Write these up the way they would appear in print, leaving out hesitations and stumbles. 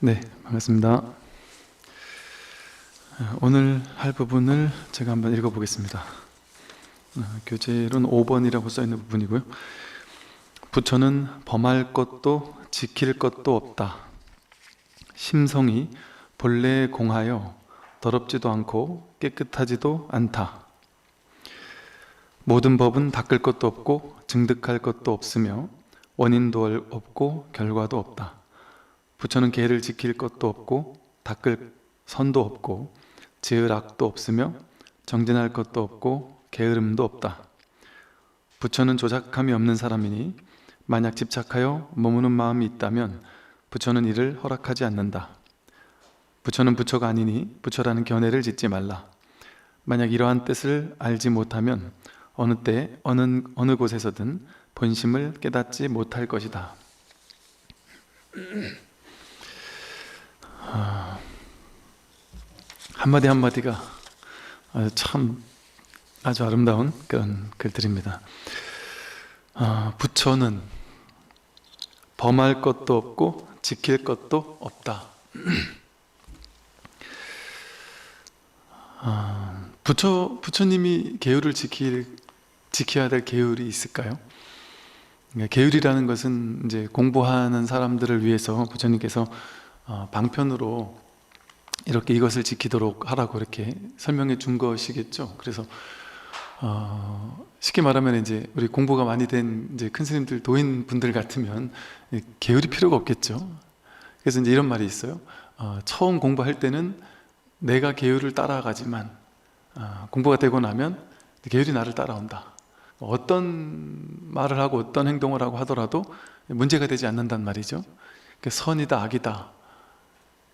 네, 반갑습니다. 오늘 할 부분을 제가 한번 읽어보겠습니다. 교재로는 5번이라고 써있는 부분이고요. 부처는 범할 것도 지킬 것도 없다. 심성이 본래에 공하여 더럽지도 않고 깨끗하지도 않다. 모든 법은 닦을 것도 없고 증득할 것도 없으며 원인도 없고 결과도 없다. 부처는 계를 지킬 것도 없고 닦을 선도 없고 지을 악도 없으며 정진할 것도 없고 게으름도 없다. 부처는 조작함이 없는 사람이니 만약 집착하여 머무는 마음이 있다면 부처는 이를 허락하지 않는다. 부처는 부처가 아니니 부처라는 견해를 짓지 말라. 만약 이러한 뜻을 알지 못하면 어느 때 어느 곳에서든 본심을 깨닫지 못할 것이다. 한마디 한마디가 아주 아름다운 그런 글들입니다. 부처는 범할 것도 없고 지킬 것도 없다. 부처님이 계율을 지켜야 될 계율이 있을까요? 계율이라는 것은 이제 공부하는 사람들을 위해서 부처님께서 방편으로 이렇게 이것을 지키도록 하라고 이렇게 설명해 준 것이겠죠. 그래서 쉽게 말하면 이제 우리 공부가 많이 된 이제 큰 스님들, 도인 분들 같으면 계율이 필요가 없겠죠. 그래서 이제 이런 말이 있어요. 처음 공부할 때는 내가 계율을 따라가지만 공부가 되고 나면 계율이 나를 따라온다. 어떤 말을 하고 어떤 행동을 하고 하더라도 문제가 되지 않는단 말이죠. 선이다 악이다,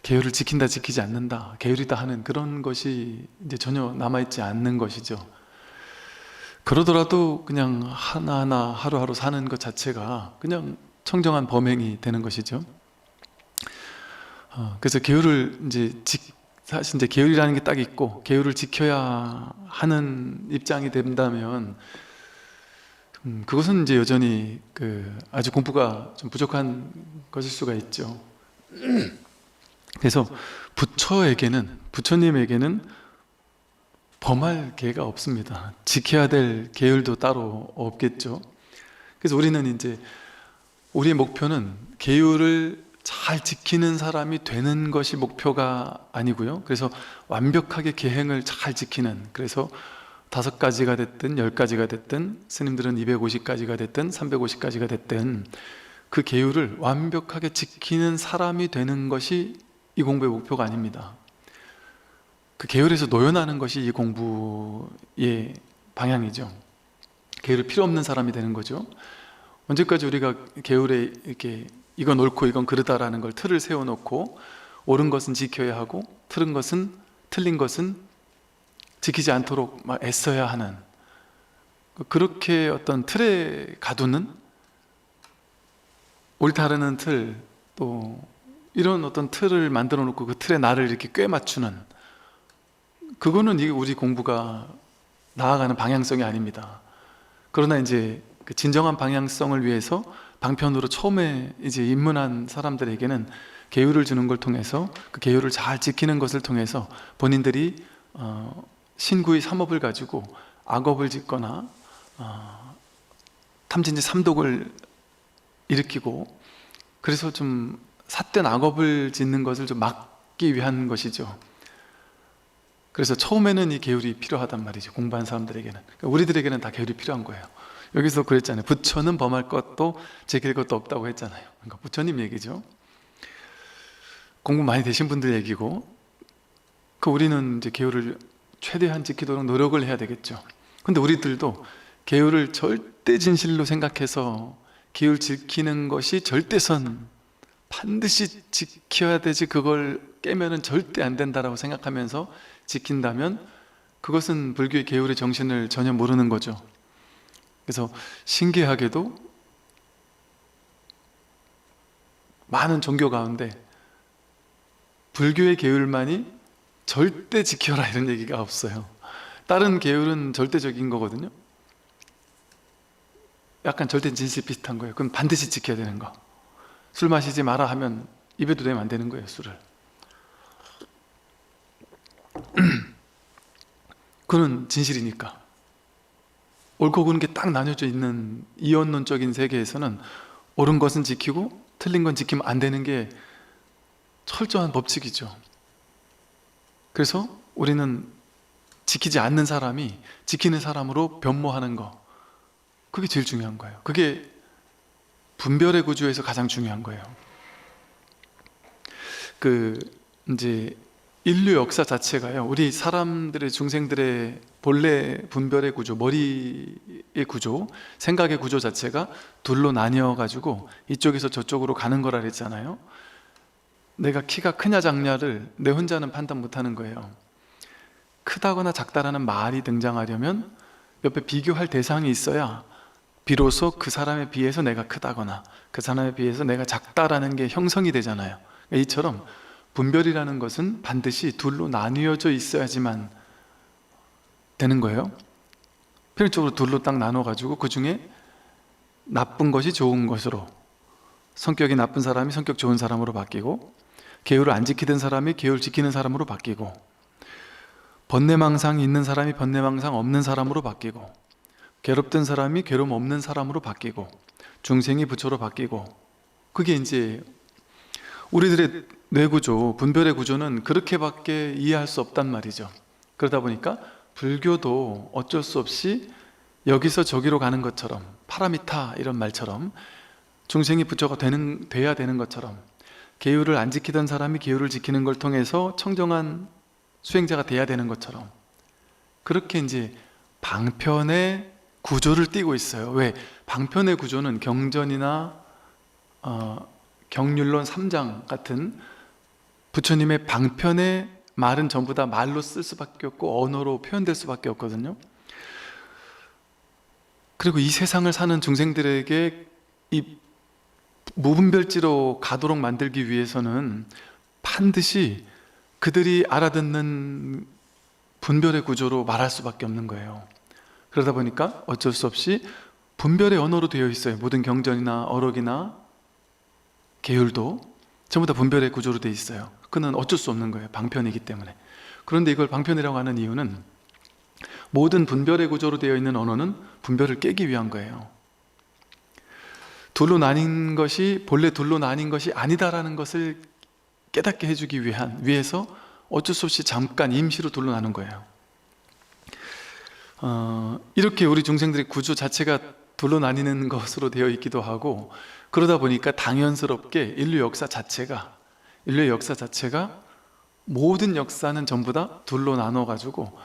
계율을 지킨다 지키지 않는다, 계율이다 하는 그런 것이 이제 전혀 남아있지 않는 것이죠. 그러더라도 그냥 하나하나 하루하루 사는 것 자체가 그냥 청정한 범행이 되는 것이죠. 그래서 계율을 사실 이제 계율이라는 게 딱 있고 계율을 지켜야 하는 입장이 된다면 그것은 이제 여전히 아주 공부가 좀 부족한 것일 수가 있죠. 그래서 부처님에게는 범할 계가 없습니다. 지켜야 될 계율도 따로 없겠죠. 그래서 우리는 이제 우리의 목표는 계율을 잘 지키는 사람이 되는 것이 목표가 아니고요. 그래서 완벽하게 계행을 잘 지키는, 그래서 5가지가 됐든 10가지가 됐든 스님들은 250가지가 됐든 350가지가 됐든 그 계율을 완벽하게 지키는 사람이 되는 것이 이 공부의 목표가 아닙니다. 그 계율에서 노연하는 것이 이 공부의 방향이죠. 계율이 필요 없는 사람이 되는 거죠. 언제까지 우리가 계율에 이렇게 이건 옳고 이건 그르다라는 걸 틀을 세워놓고 옳은 것은 지켜야 하고 틀린 것은 지키지 않도록 막 애써야 하는, 그렇게 어떤 틀에 가두는, 옳다라는 틀, 또 이런 어떤 틀을 만들어 놓고 그 틀에 나를 이렇게 꿰 맞추는, 그거는 우리 공부가 나아가는 방향성이 아닙니다. 그러나 이제 그 진정한 방향성을 위해서 방편으로 처음에 이제 입문한 사람들에게는 계율을 주는 걸 통해서 그 계율을 잘 지키는 것을 통해서 본인들이 신구의 삼업을 가지고 악업을 짓거나 탐진치 삼독을 일으키고, 그래서 좀 삿된 악업을 짓는 것을 좀 막기 위한 것이죠. 그래서 처음에는 이 계율이 필요하단 말이죠. 공부한 사람들에게는. 그러니까 우리들에게는 다 계율이 필요한 거예요. 여기서 그랬잖아요. 부처는 범할 것도 지킬 것도 없다고 했잖아요. 그러니까 부처님 얘기죠. 공부 많이 되신 분들 얘기고, 우리는 이제 계율을 최대한 지키도록 노력을 해야 되겠죠. 근데 우리들도 계율을 절대 진실로 생각해서 계율 지키는 것이 절대선, 반드시 지켜야 되지, 그걸 깨면은 절대 안 된다라고 생각하면서 지킨다면 그것은 불교의 계율의 정신을 전혀 모르는 거죠. 그래서 신기하게도 많은 종교 가운데 불교의 계율만이 절대 지켜라 이런 얘기가 없어요. 다른 계율은 절대적인 거거든요. 약간 절대 진실 비슷한 거예요. 그건 반드시 지켜야 되는 거. 술 마시지 마라 하면 입에도 대면 안 되는 거예요, 술을. 그건 진실이니까. 옳고 그른 게 딱 나뉘어져 있는 이원론적인 세계에서는 옳은 것은 지키고 틀린 건 지키면 안 되는 게 철저한 법칙이죠. 그래서 우리는 지키지 않는 사람이 지키는 사람으로 변모하는 거, 그게 제일 중요한 거예요. 그게 분별의 구조에서 가장 중요한 거예요. 이제 인류 역사 자체가요, 우리 사람들의, 중생들의 본래 분별의 구조, 머리의 구조, 생각의 구조 자체가 둘로 나뉘어 가지고 이쪽에서 저쪽으로 가는 거라 그랬잖아요. 내가 키가 크냐 작냐를 내 혼자는 판단 못 하는 거예요. 크다거나 작다라는 말이 등장하려면 옆에 비교할 대상이 있어야 비로소 그 사람에 비해서 내가 크다거나 그 사람에 비해서 내가 작다라는 게 형성이 되잖아요. 이처럼 분별이라는 것은 반드시 둘로 나뉘어져 있어야지만 되는 거예요. 필연적으로 둘로 딱 나눠가지고 그 중에 나쁜 것이 좋은 것으로, 성격이 나쁜 사람이 성격 좋은 사람으로 바뀌고, 계율을 안 지키던 사람이 계율 지키는 사람으로 바뀌고, 번뇌망상이 있는 사람이 번뇌망상 없는 사람으로 바뀌고, 괴롭던 사람이 괴로움 없는 사람으로 바뀌고, 중생이 부처로 바뀌고, 그게 이제 우리들의 뇌구조, 분별의 구조는 그렇게밖에 이해할 수 없단 말이죠. 그러다 보니까 불교도 어쩔 수 없이 여기서 저기로 가는 것처럼, 파라미타 이런 말처럼 중생이 부처가 돼야 되는 것처럼, 계율을 안 지키던 사람이 계율을 지키는 걸 통해서 청정한 수행자가 돼야 되는 것처럼, 그렇게 이제 방편의 구조를 띠고 있어요. 왜? 방편의 구조는 경전이나 경률론 3장 같은 부처님의 방편의 말은 전부 다 말로 쓸 수밖에 없고 언어로 표현될 수밖에 없거든요. 그리고 이 세상을 사는 중생들에게 이 무분별지로 가도록 만들기 위해서는 반드시 그들이 알아듣는 분별의 구조로 말할 수밖에 없는 거예요. 그러다 보니까 어쩔 수 없이 분별의 언어로 되어 있어요. 모든 경전이나 어록이나 계율도 전부 다 분별의 구조로 되어 있어요. 그건 어쩔 수 없는 거예요. 방편이기 때문에. 그런데 이걸 방편이라고 하는 이유는 모든 분별의 구조로 되어 있는 언어는 분별을 깨기 위한 거예요. 둘로 나뉜 것이 본래 둘로 나뉜 것이 아니다라는 것을 깨닫게 해주기 위해서 어쩔 수 없이 잠깐 임시로 둘로 나눈 거예요. 이렇게 우리 중생들의 구조 자체가 둘로 나뉘는 것으로 되어 있기도 하고, 그러다 보니까 당연스럽게 인류의 역사 자체가 모든 역사는 전부 다 둘로 나눠가지고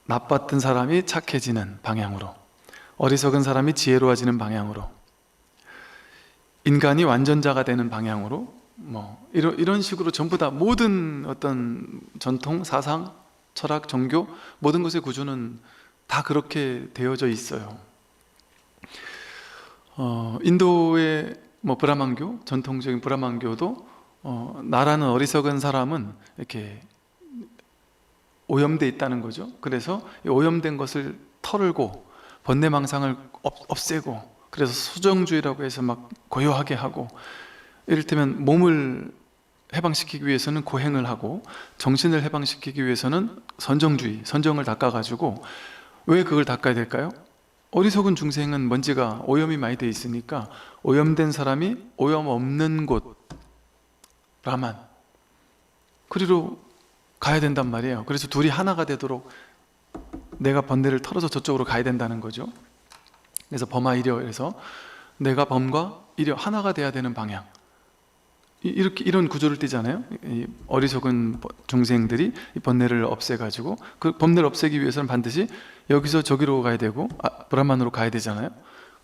나빴던 사람이 착해지는 방향으로, 어리석은 사람이 지혜로워지는 방향으로, 인간이 완전자가 되는 방향으로, 이런 식으로 전부 다 모든 어떤 전통, 사상, 철학, 종교, 모든 것의 구조는 다 그렇게 되어져 있어요. 인도의 브라만교, 전통적인 브라만교도 나라는 어리석은 사람은 이렇게 오염돼 있다는 거죠. 그래서 이 오염된 것을 털고 번뇌망상을 없애고, 그래서 수정주의라고 해서 막 고요하게 하고, 이를테면 몸을 해방시키기 위해서는 고행을 하고, 정신을 해방시키기 위해서는 선정주의, 선정을 닦아가지고. 왜 그걸 닦아야 될까요? 어리석은 중생은 먼지가 오염이 많이 돼 있으니까 오염된 사람이 오염 없는 곳, 라만, 그리로 가야 된단 말이에요. 그래서 둘이 하나가 되도록 내가 번뇌를 털어서 저쪽으로 가야 된다는 거죠. 그래서 범하이려, 해서 내가 범과 이려 하나가 돼야 되는 방향, 이런 구조를 띠잖아요. 이 어리석은 중생들이 이 번뇌를 없애가지고, 그 번뇌를 없애기 위해서는 반드시 여기서 저기로 가야 되고, 브라만으로 가야 되잖아요.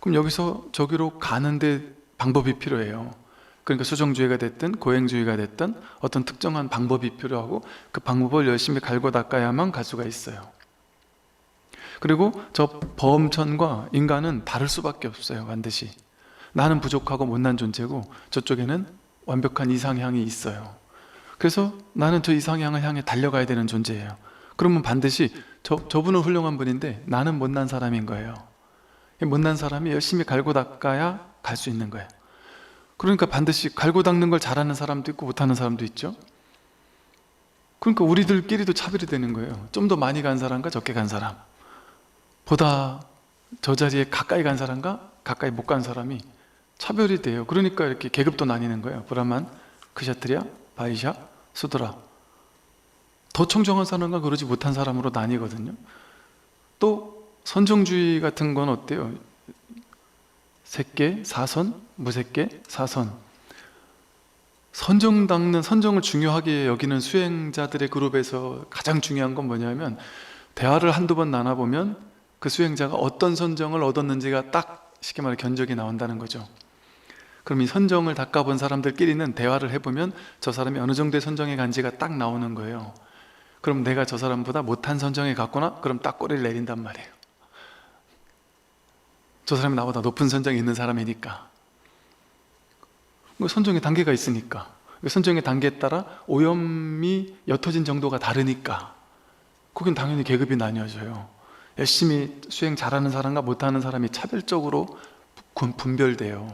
그럼 여기서 저기로 가는데 방법이 필요해요. 그러니까 수정주의가 됐든 고행주의가 됐든 어떤 특정한 방법이 필요하고, 그 방법을 열심히 갈고 닦아야만 갈 수가 있어요. 그리고 저 범천과 인간은 다를 수밖에 없어요. 반드시 나는 부족하고 못난 존재고 저쪽에는 완벽한 이상향이 있어요. 그래서 나는 저 이상향을 향해 달려가야 되는 존재예요. 그러면 반드시 저분은 훌륭한 분인데 나는 못난 사람인 거예요. 못난 사람이 열심히 갈고 닦아야 갈 수 있는 거예요. 그러니까 반드시 갈고 닦는 걸 잘하는 사람도 있고 못하는 사람도 있죠. 그러니까 우리들끼리도 차별이 되는 거예요. 좀 더 많이 간 사람과 적게 간 사람, 보다 저 자리에 가까이 간 사람과 가까이 못 간 사람이 차별이 돼요. 그러니까 이렇게 계급도 나뉘는 거예요. 브라만, 크샤트리아, 바이샤, 수드라. 더 청정한 사람과 그러지 못한 사람으로 나뉘거든요. 또 선정주의 같은 건 어때요? 색계, 사선, 무색계, 사선. 선정을 중요하게 여기는 수행자들의 그룹에서 가장 중요한 건 뭐냐면, 대화를 한두 번 나눠보면 그 수행자가 어떤 선정을 얻었는지가 딱 쉽게 말해 견적이 나온다는 거죠. 그럼 이 선정을 닦아본 사람들끼리는 대화를 해보면 저 사람이 어느 정도의 선정에 간지가 딱 나오는 거예요. 그럼 내가 저 사람보다 못한 선정에 갔구나? 그럼 딱 꼬리를 내린단 말이에요. 저 사람이 나보다 높은 선정에 있는 사람이니까. 선정의 단계가 있으니까. 선정의 단계에 따라 오염이 옅어진 정도가 다르니까 거긴 당연히 계급이 나뉘어져요. 열심히 수행 잘하는 사람과 못하는 사람이 차별적으로 분별돼요.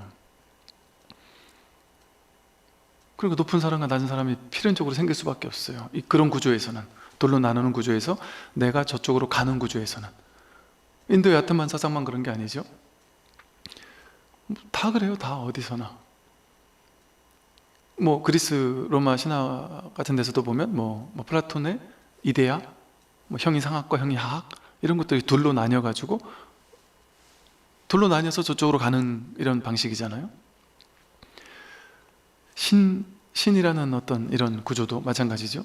그리고 높은 사람과 낮은 사람이 필연적으로 생길 수밖에 없어요. 그런 구조에서는, 돌로 나누는 구조에서, 내가 저쪽으로 가는 구조에서는. 인도의 아트만 사상만 그런 게 아니죠. 다 그래요. 다 어디서나. 그리스 로마 신화 같은 데서도 보면 플라톤의 이데아, 형이상학과 형이하학, 이런 것들이 둘로 나뉘어가지고 둘로 나뉘어서 저쪽으로 가는 이런 방식이잖아요. 신이라는 어떤 이런 구조도 마찬가지죠.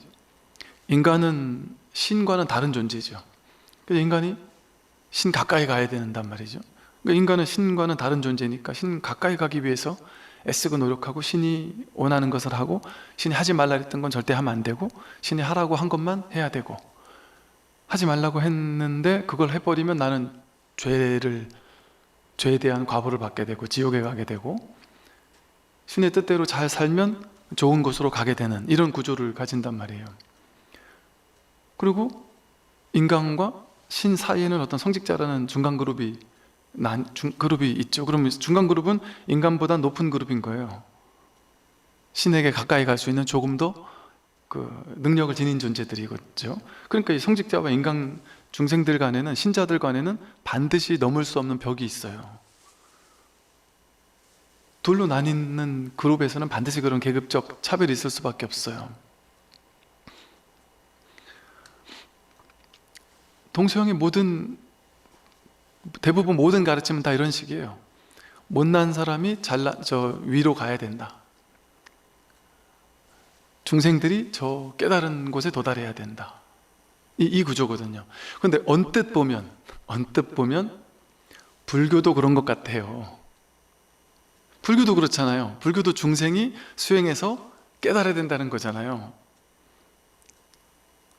인간은 신과는 다른 존재죠. 그래서 인간이 신 가까이 가야 된단 말이죠. 그러니까 인간은 신과는 다른 존재니까 신 가까이 가기 위해서 애쓰고 노력하고, 신이 원하는 것을 하고, 신이 하지 말라 했던 건 절대 하면 안 되고, 신이 하라고 한 것만 해야 되고, 하지 말라고 했는데 그걸 해버리면 나는 죄에 대한 과보를 받게 되고 지옥에 가게 되고, 신의 뜻대로 잘 살면 좋은 곳으로 가게 되는 이런 구조를 가진단 말이에요. 그리고 인간과 신 사이에는 어떤 성직자라는 중간 그룹이 있죠. 그러면 중간 그룹은 인간보다 높은 그룹인 거예요. 신에게 가까이 갈 수 있는 조금 더 능력을 지닌 존재들이겠죠. 그러니까 이 성직자와 인간 중생들 간에는, 신자들 간에는 반드시 넘을 수 없는 벽이 있어요. 둘로 나뉘는 그룹에서는 반드시 그런 계급적 차별이 있을 수밖에 없어요. 동서양의 대부분 모든 가르침은 다 이런 식이에요. 못난 사람이 위로 가야 된다. 중생들이 저 깨달은 곳에 도달해야 된다. 이 구조거든요. 그런데 언뜻 보면 불교도 그런 것 같아요. 불교도 그렇잖아요. 불교도 중생이 수행해서 깨달아야 된다는 거잖아요.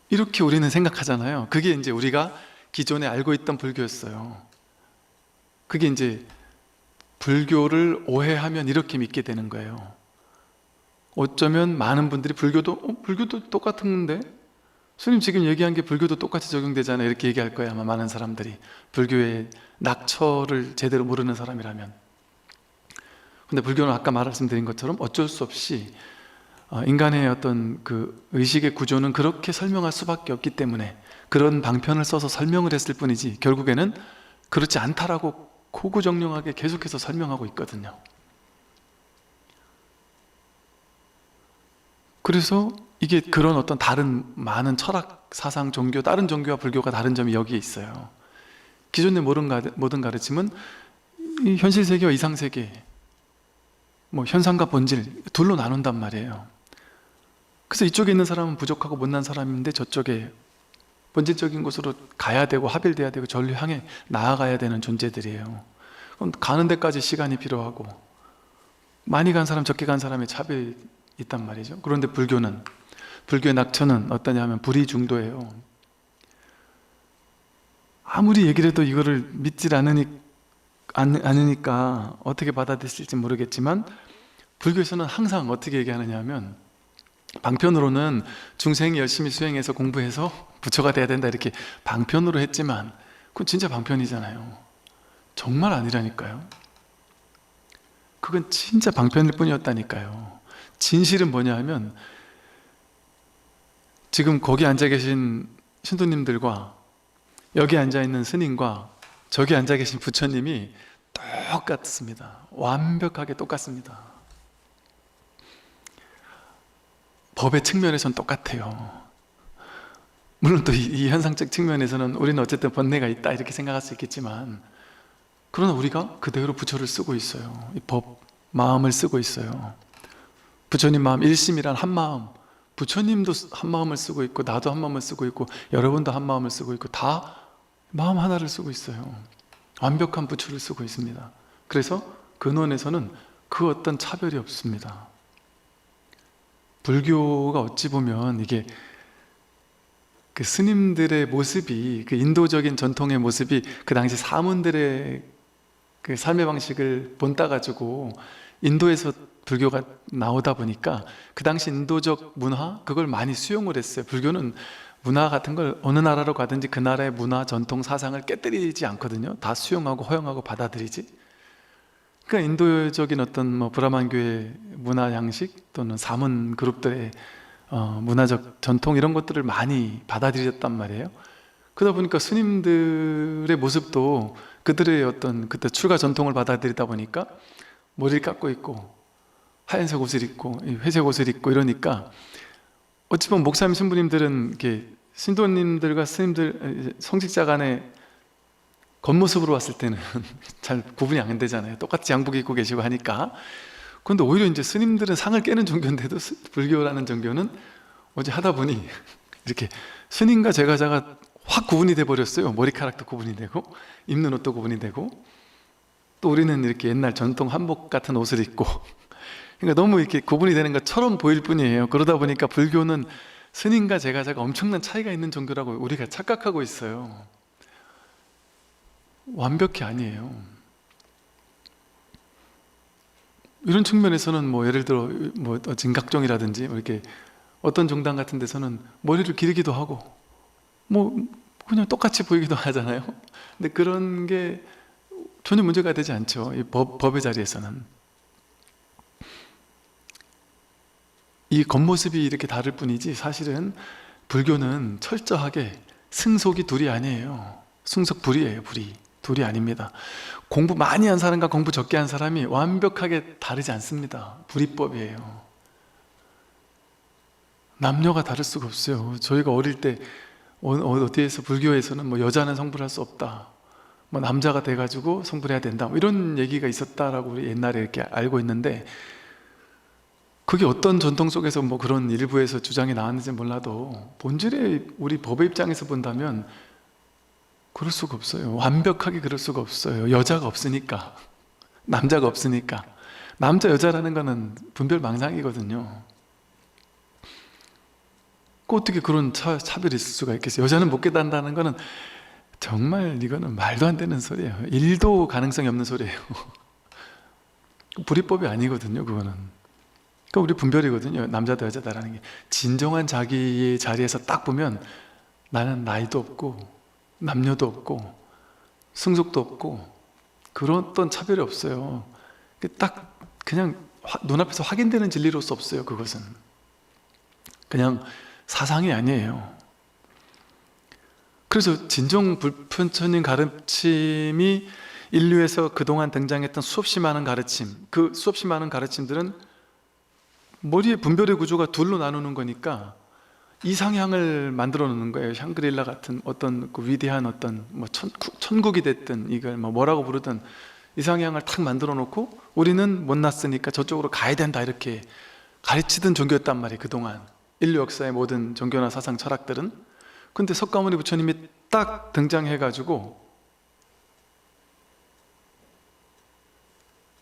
이렇게 우리는 생각하잖아요. 그게 이제 우리가 기존에 알고 있던 불교였어요. 그게 이제 불교를 오해하면 이렇게 믿게 되는 거예요. 어쩌면 많은 분들이 불교도 똑같은데 스님 지금 얘기한 게 불교도 똑같이 적용되잖아요, 이렇게 얘기할 거예요, 아마 많은 사람들이. 불교의 낙처를 제대로 모르는 사람이라면. 근데 불교는 아까 말씀드린 것처럼 어쩔 수 없이 인간의 어떤 그 의식의 구조는 그렇게 설명할 수밖에 없기 때문에 그런 방편을 써서 설명을 했을 뿐이지, 결국에는 그렇지 않다라고 고구정령하게 계속해서 설명하고 있거든요. 그래서 이게 그런 어떤 다른 많은 철학, 사상, 종교, 다른 종교와 불교가 다른 점이 여기에 있어요. 기존의 모든 가르침은 이 현실세계와 이상세계, 현상과 본질 둘로 나눈단 말이에요. 그래서 이쪽에 있는 사람은 부족하고 못난 사람인데 저쪽에 본질적인 곳으로 가야 되고 합일돼야 되고 전류 향해 나아가야 되는 존재들이에요. 그럼 가는 데까지 시간이 필요하고, 많이 간 사람 적게 간 사람의 차별이 있단 말이죠. 그런데 불교의 낙처는 어떠냐면 불이중도예요. 아무리 얘기를 해도 이거를 믿질 않으니까 어떻게 받아들일지 모르겠지만, 불교에서는 항상 어떻게 얘기하느냐 하면, 방편으로는 중생이 열심히 수행해서 공부해서 부처가 돼야 된다 이렇게 방편으로 했지만 그건 진짜 방편이잖아요. 정말 아니라니까요. 그건 진짜 방편일 뿐이었다니까요. 진실은 뭐냐 하면 지금 거기 앉아 계신 신도님들과 여기 앉아 있는 스님과 저기 앉아 계신 부처님이 똑같습니다. 완벽하게 똑같습니다. 법의 측면에서는 똑같아요. 물론 또 이 현상적 측면에서는 우리는 어쨌든 번뇌가 있다 이렇게 생각할 수 있겠지만, 그러나 우리가 그대로 부처를 쓰고 있어요. 이 법, 마음을 쓰고 있어요. 부처님 마음, 일심이란 한 마음, 부처님도 한 마음을 쓰고 있고 나도 한 마음을 쓰고 있고 여러분도 한 마음을 쓰고 있고 다 마음 하나를 쓰고 있어요. 완벽한 부처를 쓰고 있습니다. 그래서 근원에서는 그 어떤 차별이 없습니다. 불교가 어찌 보면 이게 그 스님들의 모습이, 그 인도적인 전통의 모습이 그 당시 사문들의 그 삶의 방식을 본따 가지고 인도에서 불교가 나오다 보니까 그 당시 인도적 문화, 그걸 많이 수용을 했어요. 불교는 문화 같은 걸 어느 나라로 가든지 그 나라의 문화, 전통, 사상을 깨뜨리지 않거든요. 다 수용하고 허용하고 받아들이지. 그러니까 인도적인 어떤 뭐 브라만교의 문화 양식 또는 사문 그룹들의 문화적 전통 이런 것들을 많이 받아들였단 말이에요. 그러다 보니까 스님들의 모습도 그들의 어떤 그때 출가 전통을 받아들이다 보니까 머리를 깎고 있고 하얀색 옷을 입고 회색 옷을 입고 이러니까 어찌 보면 목사님 신부님들은 이렇게 신도님들과 스님들 성직자 간의 겉모습으로 봤을 때는 잘 구분이 안 되잖아요. 똑같이 양복 입고 계시고 하니까. 그런데 오히려 이제 스님들은 상을 깨는 종교인데도 불교라는 종교는 어제 하다 보니 이렇게 스님과 제가자가 확 구분이 돼 버렸어요. 머리카락도 구분이 되고 입는 옷도 구분이 되고, 또 우리는 이렇게 옛날 전통 한복 같은 옷을 입고, 그러니까 너무 이렇게 구분이 되는 것처럼 보일 뿐이에요. 그러다 보니까 불교는 스님과 제가자가 엄청난 차이가 있는 종교라고 우리가 착각하고 있어요. 완벽히 아니에요. 이런 측면에서는 뭐 예를 들어 뭐 진각종이라든지 이렇게 어떤 종당 같은 데서는 머리를 기르기도 하고 뭐 그냥 똑같이 보이기도 하잖아요. 근데 그런 게 전혀 문제가 되지 않죠. 이 법의 자리에서는. 이 겉모습이 이렇게 다를 뿐이지 사실은 불교는 철저하게 승속이 둘이 아니에요. 승속불이에요. 불이 둘이 아닙니다. 공부 많이 한 사람과 공부 적게 한 사람이 완벽하게 다르지 않습니다. 불이법이에요. 남녀가 다를 수가 없어요. 저희가 어릴 때 어디에서 불교에서는 뭐 여자는 성불할 수 없다, 뭐 남자가 돼가지고 성불해야 된다, 뭐 이런 얘기가 있었다라고 우리 옛날에 이렇게 알고 있는데, 그게 어떤 전통 속에서 뭐 그런 일부에서 주장이 나왔는지 몰라도 본질의 우리 법의 입장에서 본다면 그럴 수가 없어요. 완벽하게 그럴 수가 없어요. 여자가 없으니까, 남자가 없으니까. 남자 여자라는 거는 분별망상이거든요. 그 어떻게 그런 차별이 있을 수가 있겠어요? 여자는 못 깨닫는다는 거는 정말 이거는 말도 안 되는 소리예요. 1도 가능성이 없는 소리예요. 불이법이 아니거든요, 그거는. 그러니까 우리 분별이거든요. 남자다 여자다라는 게. 진정한 자기의 자리에서 딱 보면 나는 나이도 없고 남녀도 없고 승속도 없고 그런 어떤 차별이 없어요. 딱 그냥 눈앞에서 확인되는 진리로서 없어요. 그것은 그냥 사상이 아니에요. 그래서 진정 불편천인 가르침이 인류에서 그동안 등장했던 수없이 많은 가르침, 그 수없이 많은 가르침들은 머리의 분별의 구조가 둘로 나누는 거니까 이상향을 만들어 놓는 거예요. 샹그릴라 같은 어떤 그 위대한 어떤 뭐 천국이 됐든 이걸 뭐라고 부르든 이상향을 탁 만들어 놓고 우리는 못났으니까 저쪽으로 가야 된다 이렇게 가르치던 종교였단 말이에요. 그동안 인류 역사의 모든 종교나 사상 철학들은. 근데 석가모니 부처님이 딱 등장해 가지고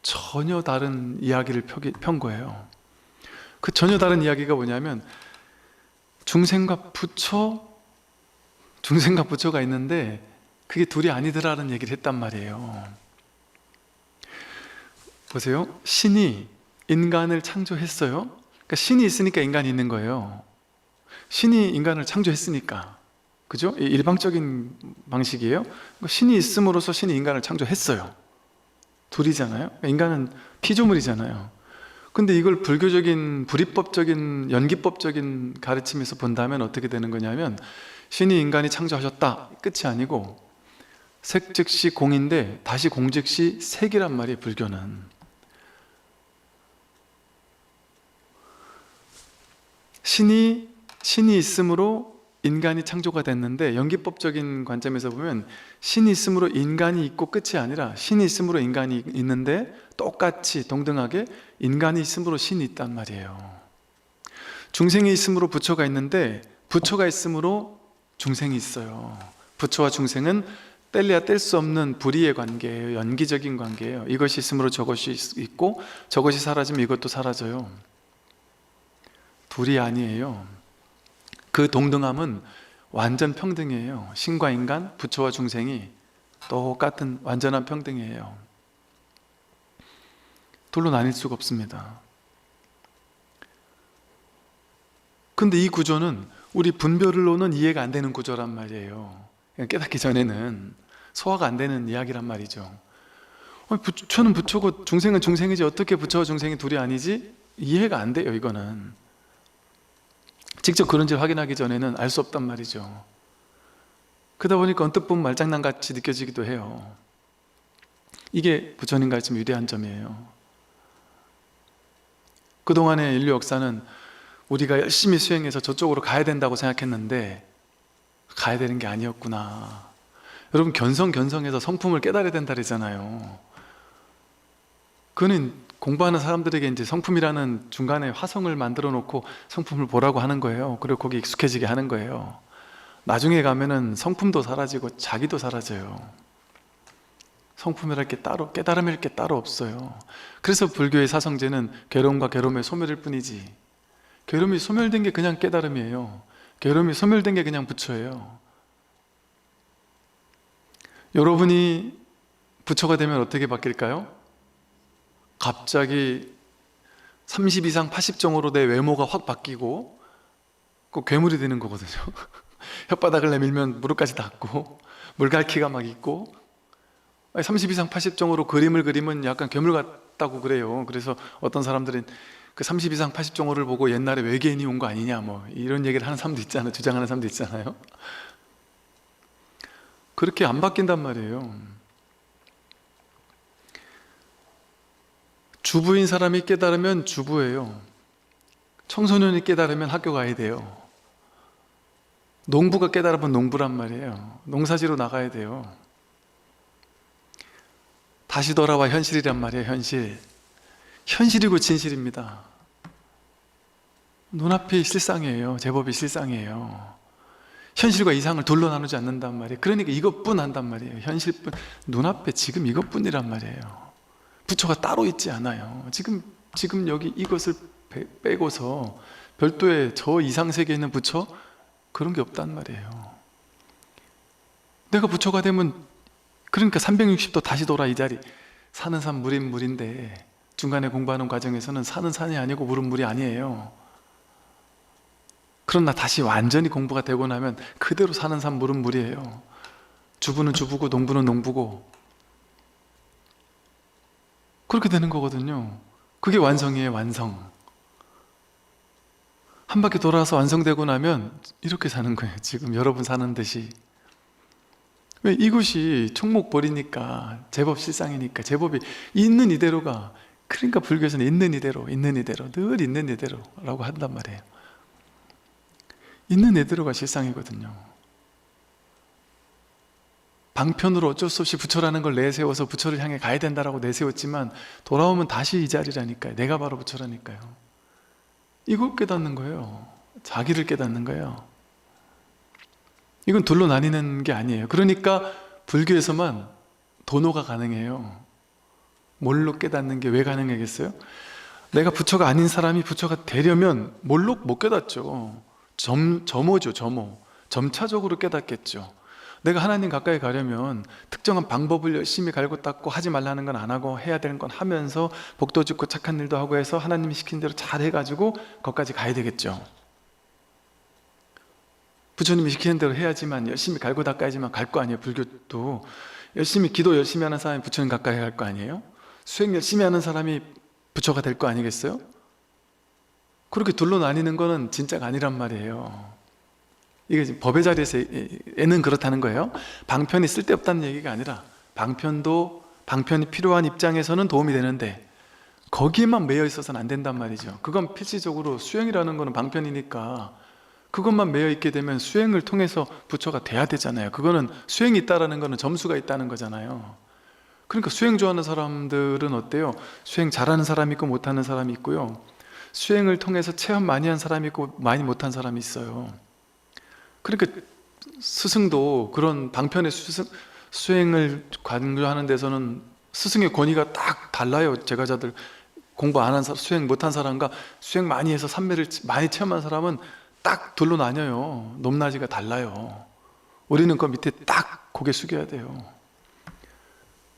전혀 다른 이야기를 편 거예요. 그 전혀 다른 이야기가 뭐냐면 중생과 부처가 있는데 그게 둘이 아니더라는 얘기를 했단 말이에요. 보세요. 신이 인간을 창조했어요. 그러니까 신이 있으니까 인간이 있는 거예요. 신이 인간을 창조했으니까. 그죠? 일방적인 방식이에요. 신이 있음으로써 신이 인간을 창조했어요. 둘이잖아요. 그러니까 인간은 피조물이잖아요. 근데 이걸 불교적인 불이법적인 연기법적인 가르침에서 본다면 어떻게 되는 거냐면, 신이 인간이 창조하셨다 끝이 아니고 색 즉시 공인데 다시 공 즉시 색이란 말이에요. 불교는 신이 있음으로 인간이 창조가 됐는데, 연기법적인 관점에서 보면 신이 있음으로 인간이 있고 끝이 아니라 신이 있음으로 인간이 있는데 똑같이 동등하게 인간이 있음으로 신이 있단 말이에요. 중생이 있음으로 부처가 있는데 부처가 있음으로 중생이 있어요. 부처와 중생은 뗄래야 뗄 수 없는 불이의 관계예요. 연기적인 관계예요. 이것이 있음으로 저것이 있고 저것이 사라지면 이것도 사라져요. 둘이 아니에요. 그 동등함은 완전 평등이에요. 신과 인간, 부처와 중생이 똑같은 완전한 평등이에요. 둘로 나뉠 수가 없습니다. 근데 이 구조는 우리 분별로는 이해가 안 되는 구조란 말이에요. 깨닫기 전에는 소화가 안 되는 이야기란 말이죠. 부처는 부처고 중생은 중생이지 어떻게 부처와 중생이 둘이 아니지? 이해가 안 돼요. 이거는 직접 그런지 확인하기 전에는 알 수 없단 말이죠. 그러다 보니까 언뜻 보면 말장난같이 느껴지기도 해요. 이게 부처님 가르침 위대한 점이에요. 그동안의 인류 역사는 우리가 열심히 수행해서 저쪽으로 가야 된다고 생각했는데 가야 되는 게 아니었구나. 여러분, 견성해서 성품을 깨달아야 된다 그러잖아요. 그거는 공부하는 사람들에게 이제 성품이라는 중간에 화성을 만들어 놓고 성품을 보라고 하는 거예요. 그리고 거기 익숙해지게 하는 거예요. 나중에 가면은 성품도 사라지고 자기도 사라져요. 성품이랄 게 따로, 깨달음일 게 따로 없어요. 그래서 불교의 사성제는 괴로움과 괴로움의 소멸일 뿐이지, 괴로움이 소멸된 게 그냥 깨달음이에요. 괴로움이 소멸된 게 그냥 부처예요. 여러분이 부처가 되면 어떻게 바뀔까요? 갑자기 30 이상 80정으로 내 외모가 확 바뀌고 그 괴물이 되는 거거든요. 혓바닥을 내밀면 무릎까지 닿고 물갈퀴가 막 있고, 30 이상 80정으로 그림을 그리면 약간 괴물 같다고 그래요. 그래서 어떤 사람들은 그 30 이상 80정으를 보고 옛날에 외계인이 온 거 아니냐 뭐 이런 얘기를 하는 사람도 있잖아요. 주장하는 사람도 있잖아요. 그렇게 안 바뀐단 말이에요. 주부인 사람이 깨달으면 주부예요. 청소년이 깨달으면 학교 가야 돼요. 농부가 깨달으면 농부란 말이에요. 농사지로 나가야 돼요. 다시 돌아와 현실이란 말이에요. 현실이고 진실입니다. 눈앞이 실상이에요. 제법이 실상이에요. 현실과 이상을 둘로 나누지 않는단 말이에요. 그러니까 이것뿐 한단 말이에요. 현실뿐, 눈앞에 지금 이것뿐이란 말이에요. 부처가 따로 있지 않아요. 지금 여기 이것을 빼고서 별도의 저 이상세계에 있는 부처, 그런 게 없단 말이에요. 내가 부처가 되면 그러니까 360도 다시 돌아 이 자리. 사는 산 물인 물인데 중간에 공부하는 과정에서는 사는 산이 아니고 물은 물이 아니에요. 그러나 다시 완전히 공부가 되고 나면 그대로 사는 산 물은 물이에요. 주부는 주부고 농부는 농부고 그렇게 되는 거거든요. 그게 완성이에요. 완성. 한 바퀴 돌아서 완성되고 나면 이렇게 사는 거예요. 지금 여러분 사는 듯이. 왜? 이것이 총목벌이니까, 제법 실상이니까, 제법이 있는 이대로가, 그러니까 불교에서는 있는 이대로 늘 있는 이대로라고 한단 말이에요. 있는 이대로가 실상이거든요. 방편으로 어쩔 수 없이 부처라는 걸 내세워서 부처를 향해 가야 된다라고 내세웠지만 돌아오면 다시 이 자리라니까요. 내가 바로 부처라니까요. 이걸 깨닫는 거예요. 자기를 깨닫는 거예요. 이건 둘로 나뉘는 게 아니에요. 그러니까 불교에서만 도노가 가능해요. 뭘로 깨닫는 게 왜 가능하겠어요? 내가 부처가 아닌 사람이 부처가 되려면 뭘로 못 깨닫죠. 점오죠. 점차적으로 깨닫겠죠. 내가 하나님 가까이 가려면 특정한 방법을 열심히 갈고 닦고 하지 말라는 건 안 하고 해야 되는 건 하면서 복도 짓고 착한 일도 하고 해서 하나님이 시킨 대로 잘 해가지고 거기까지 가야 되겠죠. 부처님이 시키는 대로 해야지만, 열심히 갈고 닦아야지만 갈 거 아니에요. 불교도 열심히 기도 열심히 하는 사람이 부처님 가까이 갈 거 아니에요. 수행 열심히 하는 사람이 부처가 될 거 아니겠어요? 그렇게 둘로 나뉘는 거는 진짜가 아니란 말이에요. 이게 지금 법의 자리에서는 그렇다는 거예요. 방편이 쓸데없다는 얘기가 아니라 방편이 필요한 입장에서는 도움이 되는데 거기에만 매여 있어서는 안 된단 말이죠. 그건 필시적으로 수행이라는 거는 방편이니까 그것만 매여 있게 되면 수행을 통해서 부처가 돼야 되잖아요. 그거는 수행이 있다라는 거는 점수가 있다는 거잖아요. 그러니까 수행 좋아하는 사람들은 어때요? 수행 잘하는 사람이 있고 못하는 사람이 있고요, 수행을 통해서 체험 많이 한 사람이 있고 많이 못한 사람이 있어요. 그러니까 스승도 그런 방편의 수행을 강조하는 데서는 스승의 권위가 딱 달라요. 제가자들 공부 안 한 사람, 수행 못한 사람과 수행 많이 해서 삼매를 많이 체험한 사람은 딱 둘로 나뉘어요. 높낮이가 달라요. 우리는 그 밑에 딱 고개 숙여야 돼요.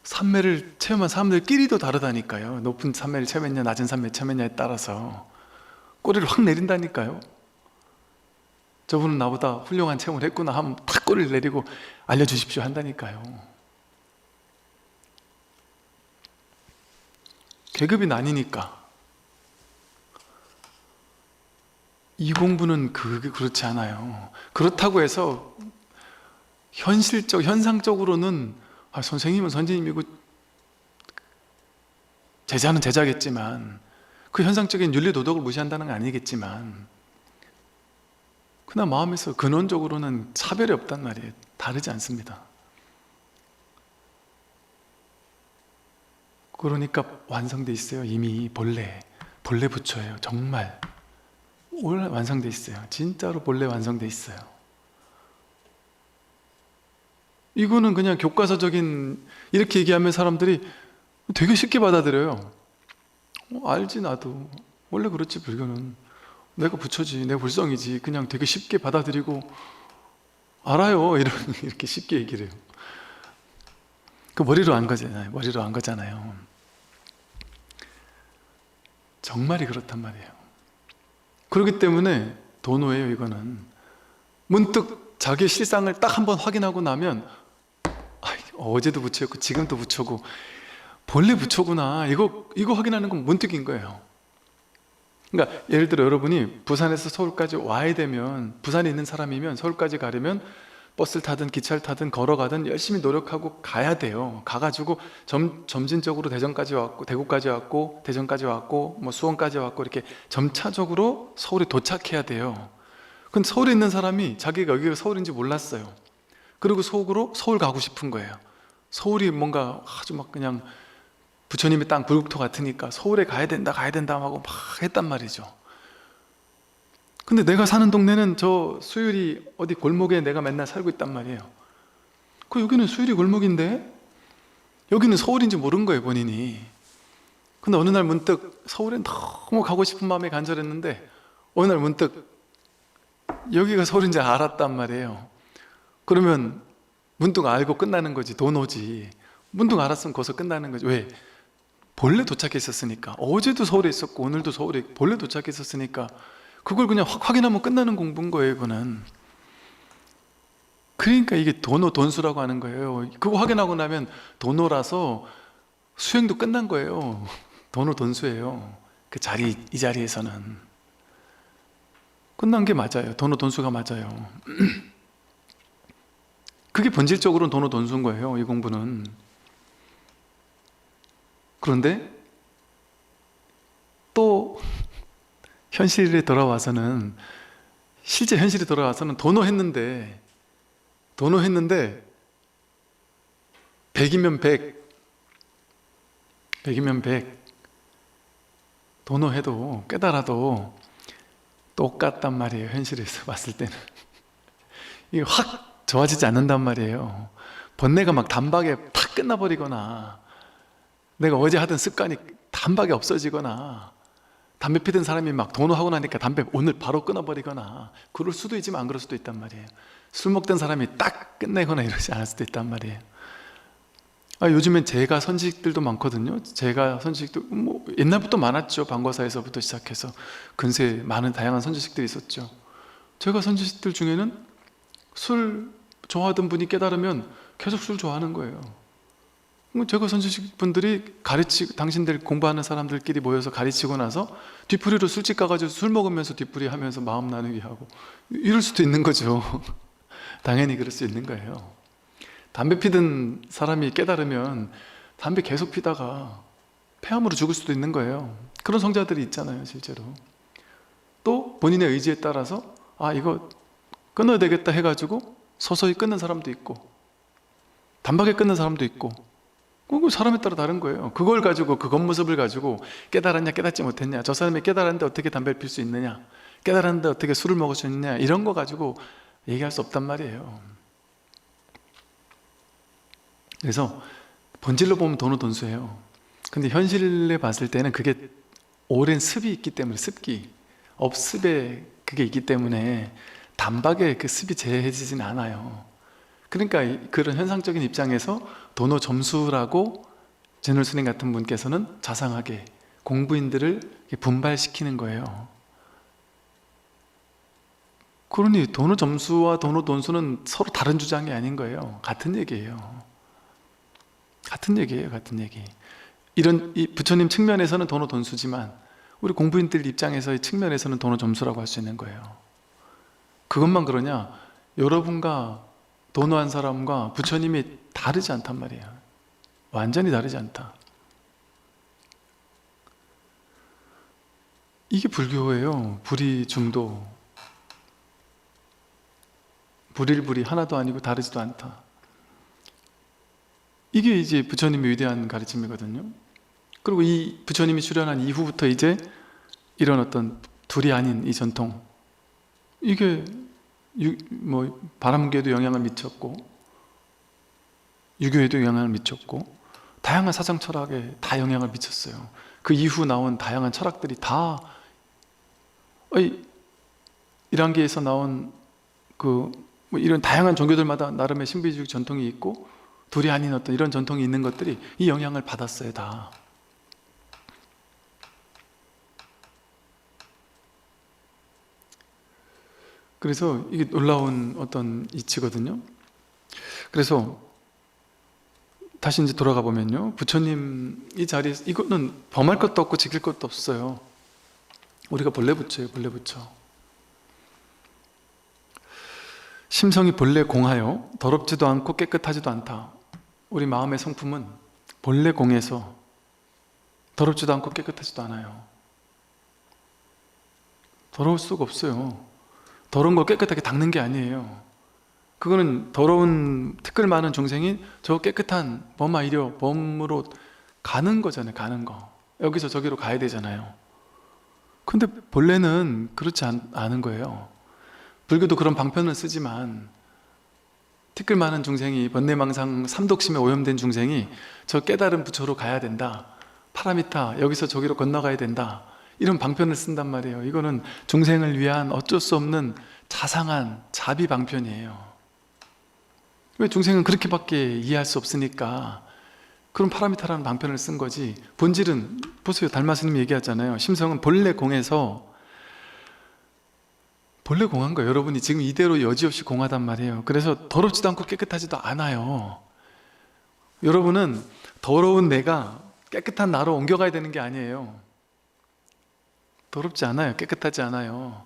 삼매를 체험한 사람들끼리도 다르다니까요. 높은 삼매를 체험했냐 낮은 삼매를 체험했냐에 따라서 꼬리를 확 내린다니까요. 저분은 나보다 훌륭한 체험을 했구나 하면 탁 꼬리를 내리고 알려주십시오 한다니까요. 계급이 나뉘니까. 이 공부는 그렇지 않아요. 그렇다고 해서 현상적으로는 선생님은 선생님이고 제자는 제자겠지만, 그 현상적인 윤리도덕을 무시한다는 건 아니겠지만, 그러나 마음에서 근원적으로는 차별이 없단 말이에요. 다르지 않습니다. 그러니까 완성돼 있어요. 이미 본래 부처예요. 정말 완성돼 있어요. 진짜로 본래 완성돼 있어요. 이거는 그냥 교과서적인, 이렇게 얘기하면 사람들이 되게 쉽게 받아들여요. 알지, 나도 원래 그렇지, 불교는 내가 부처지, 내 불성이지, 그냥 되게 쉽게 받아들이고 알아요, 이렇게 쉽게 얘기를 해요. 그 머리로 안 거잖아요. 정말이 그렇단 말이에요. 그렇기 때문에 도노예요. 이거는 문득 자기 실상을 딱 한번 확인하고 나면 어제도 부처였고 지금도 부처고 본래 부처구나, 이거 확인하는 건 문득인 거예요. 그러니까 예를 들어 여러분이 부산에서 서울까지 와야 되면, 부산에 있는 사람이면 서울까지 가려면 버스를 타든 기차를 타든 걸어가든 열심히 노력하고 가야 돼요. 가가지고 점진적으로 대전까지 왔고, 대구까지 왔고, 대전까지 왔고, 뭐 수원까지 왔고, 이렇게 점차적으로 서울에 도착해야 돼요. 근데 서울에 있는 사람이 자기가 여기가 서울인지 몰랐어요. 그리고 속으로 서울 가고 싶은 거예요. 서울이 뭔가 아주 막 그냥 부처님의 땅 불국토 같으니까 서울에 가야 된다 하고 막 했단 말이죠. 근데 내가 사는 동네는 저 수유리 어디 골목에 내가 맨날 살고 있단 말이에요. 여기는 수유리 골목인데 여기는 서울인지 모른 거예요, 본인이. 근데 어느 날 문득 서울에 너무 가고 싶은 마음이 간절했는데 어느 날 문득 여기가 서울인지 알았단 말이에요. 그러면 문득 알고 끝나는 거지, 도노지. 문득 알았으면 거기서 끝나는 거지. 왜? 본래 도착했었으니까. 어제도 서울에 있었고 오늘도 서울에 본래 도착했었으니까 그걸 그냥 확인하면 끝나는 공부인 거예요, 이거는. 그러니까 이게 도노 돈수라고 하는 거예요. 그거 확인하고 나면 도노라서 수행도 끝난 거예요. 도노 돈수예요. 이 자리에서는 끝난 게 맞아요. 도노 돈수가 맞아요. 그게 본질적으로는 도노 돈수인 거예요, 이 공부는. 그런데 또 현실에 돌아와서는, 실제 현실에 돌아와서는 도노했는데 100이면 100 도노해도 깨달아도 똑같단 말이에요. 현실에서 봤을 때는 이게 확 좋아지지 않는단 말이에요. 번뇌가 막 단박에 탁 끝나버리거나, 내가 어제 하던 습관이 단박에 없어지거나, 담배 피던 사람이 막 도노하고 나니까 담배 오늘 바로 끊어버리거나, 그럴 수도 있지만 안 그럴 수도 있단 말이에요. 술 먹던 사람이 딱 끝내거나 이러지 않을 수도 있단 말이에요. 요즘엔 제가 선지식들도 많거든요. 제가 선지식도 뭐 옛날부터 많았죠. 방과사에서부터 시작해서 근세 많은 다양한 선지식들이 있었죠. 제가 선지식들 중에는 술 좋아하던 분이 깨달으면 계속 술 좋아하는 거예요. 제거 선지식 분들이 당신들 공부하는 사람들끼리 모여서 가르치고 나서 뒤풀이로 술집 가가지고 술 먹으면서 뒤풀이 하면서 마음 나누기 하고 이럴 수도 있는 거죠. 당연히 그럴 수 있는 거예요. 담배 피던 사람이 깨달으면 담배 계속 피다가 폐암으로 죽을 수도 있는 거예요. 그런 성자들이 있잖아요, 실제로. 또 본인의 의지에 따라서 이거 끊어야 되겠다 해가지고 서서히 끊는 사람도 있고, 단박에 끊는 사람도 있고, 그건 사람에 따라 다른 거예요. 그걸 가지고, 그 겉모습을 가지고 깨달았냐 깨닫지 못했냐, 저 사람이 깨달았는데 어떻게 담배를 필 수 있느냐, 깨달았는데 어떻게 술을 먹을 수 있느냐, 이런 거 가지고 얘기할 수 없단 말이에요. 그래서 본질로 보면 돈수예요. 근데 현실에 봤을 때는 그게 오랜 습이 있기 때문에, 습기, 업습에 그게 있기 때문에 단박에 그 습이 제해지진 않아요. 그러니까 그런 현상적인 입장에서 도노 점수라고 제널 스님 같은 분께서는 자상하게 공부인들을 분발시키는 거예요. 그러니 도노 점수와 도노 돈수는 서로 다른 주장이 아닌 거예요. 같은 얘기예요. 같은 얘기예요. 같은 얘기. 이 부처님 측면에서는 도노 돈수지만 우리 공부인들 입장에서의 측면에서는 도노 점수라고 할 수 있는 거예요. 그것만 그러냐? 여러분과 도노한 사람과 부처님이 다르지 않단 말이에요. 완전히 다르지 않다. 이게 불교예요. 불이 중도, 불일불이 하나도 아니고 다르지도 않다. 이게 이제 부처님의 위대한 가르침이거든요. 그리고 이 부처님이 출현한 이후부터 이제 이런 어떤 둘이 아닌 이 전통, 이게 바람계에도 영향을 미쳤고 유교에도 영향을 미쳤고 다양한 사상 철학에 다 영향을 미쳤어요. 그 이후 나온 다양한 철학들이 다 일항기에서 나온 이런 다양한 종교들마다 나름의 신비주의 전통이 있고 둘이 아닌 어떤 이런 전통이 있는 것들이 이 영향을 받았어요, 다. 그래서 이게 놀라운 어떤 이치거든요. 그래서 다시 이제 돌아가 보면요, 부처님 이 자리에서 이거는 범할 것도 없고 지킬 것도 없어요. 우리가 본래 부처예요, 본래 부처. 심성이 본래 공하여 더럽지도 않고 깨끗하지도 않다. 우리 마음의 성품은 본래 공해서 더럽지도 않고 깨끗하지도 않아요. 더러울 수가 없어요. 더러운 걸 깨끗하게 닦는 게 아니에요. 그거는 더러운 티끌 많은 종생이 저 깨끗한 범으로 가는 거잖아요. 가는 거. 여기서 저기로 가야 되잖아요. 근데 본래는 그렇지 않은 거예요. 불교도 그런 방편을 쓰지만 티끌 많은 중생이 번뇌망상 삼독심에 오염된 중생이 저 깨달은 부처로 가야 된다, 파라미타 여기서 저기로 건너가야 된다, 이런 방편을 쓴단 말이에요. 이거는 중생을 위한 어쩔 수 없는 자상한 자비 방편이에요. 왜? 중생은 그렇게밖에 이해할 수 없으니까 그런 파라미타라는 방편을 쓴 거지. 본질은 보세요, 달마스님이 얘기하잖아요. 심성은 본래 공해서 본래 공한 거예요. 여러분이 지금 이대로 여지없이 공하단 말이에요. 그래서 더럽지도 않고 깨끗하지도 않아요. 여러분은 더러운 내가 깨끗한 나로 옮겨가야 되는 게 아니에요. 더럽지 않아요. 깨끗하지 않아요.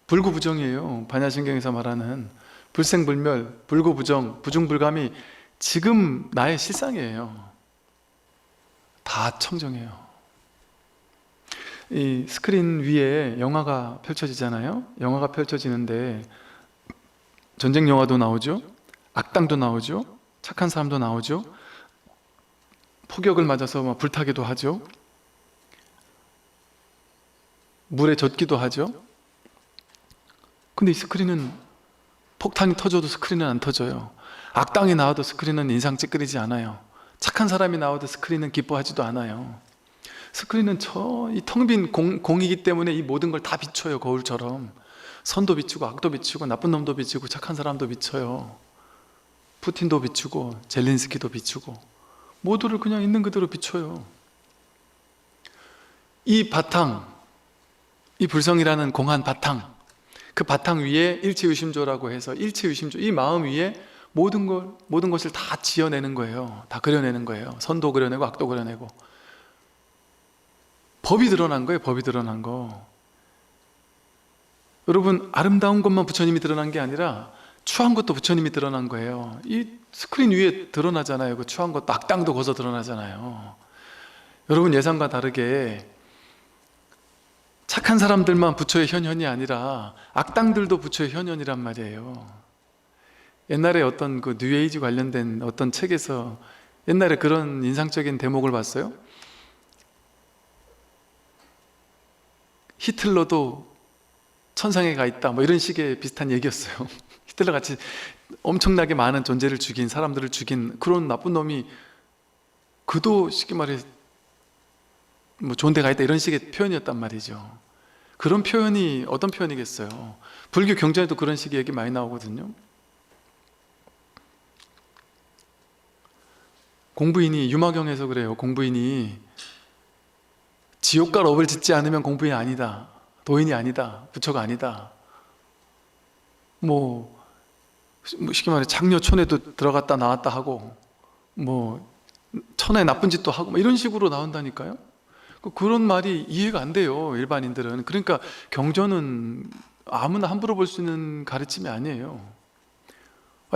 불구부정이에요. 반야신경에서 말하는 불생불멸, 불구부정, 부중불감이 지금 나의 실상이에요. 다 청정해요. 이 스크린 위에 영화가 펼쳐지잖아요. 영화가 펼쳐지는데 전쟁 영화도 나오죠, 악당도 나오죠, 착한 사람도 나오죠, 폭격을 맞아서 막 불타기도 하죠, 물에 젖기도 하죠. 근데 이 스크린은 폭탄이 터져도 스크린은 안 터져요. 악당이 나와도 스크린은 인상 찌끄리지 않아요. 착한 사람이 나와도 스크린은 기뻐하지도 않아요. 스크린은 이 텅 빈 공이기 때문에 이 모든 걸 다 비춰요. 거울처럼. 선도 비추고 악도 비추고 나쁜 놈도 비추고 착한 사람도 비춰요. 푸틴도 비추고 젤린스키도 비추고 모두를 그냥 있는 그대로 비춰요. 이 바탕, 이 불성이라는 공한 바탕, 그 바탕 위에 일체유심조라고 해서 일체유심조, 이 마음 위에 모든 것을 다 지어내는 거예요. 다 그려내는 거예요. 선도 그려내고 악도 그려내고. 법이 드러난 거예요. 법이 드러난 거. 여러분, 아름다운 것만 부처님이 드러난 게 아니라 추한 것도 부처님이 드러난 거예요. 이 스크린 위에 드러나잖아요. 그 추한 것도, 악당도 거기서 드러나잖아요. 여러분, 예상과 다르게 착한 사람들만 부처의 현현이 아니라 악당들도 부처의 현현이란 말이에요. 옛날에 어떤 그 뉴에이지 관련된 어떤 책에서 옛날에 그런 인상적인 대목을 봤어요. 히틀러도 천상에 가 있다, 뭐 이런 식의 비슷한 얘기였어요. 히틀러 같이 엄청나게 많은 존재를 죽인, 사람들을 죽인 그런 나쁜 놈이 그도 쉽게 말해 뭐 좋은 데 가 있다, 이런 식의 표현이었단 말이죠. 그런 표현이 어떤 표현이겠어요. 불교 경전에도 그런 식의 얘기 많이 나오거든요. 공부인이, 유마경에서 그래요. 공부인이 지옥과 업을 짓지 않으면 공부인이 아니다, 도인이 아니다, 부처가 아니다. 뭐 쉽게 말해 장려촌에도 들어갔다 나왔다 하고, 뭐 천하에 나쁜 짓도 하고, 뭐 이런 식으로 나온다니까요. 그런 말이 이해가 안 돼요, 일반인들은. 그러니까 경전은 아무나 함부로 볼 수 있는 가르침이 아니에요.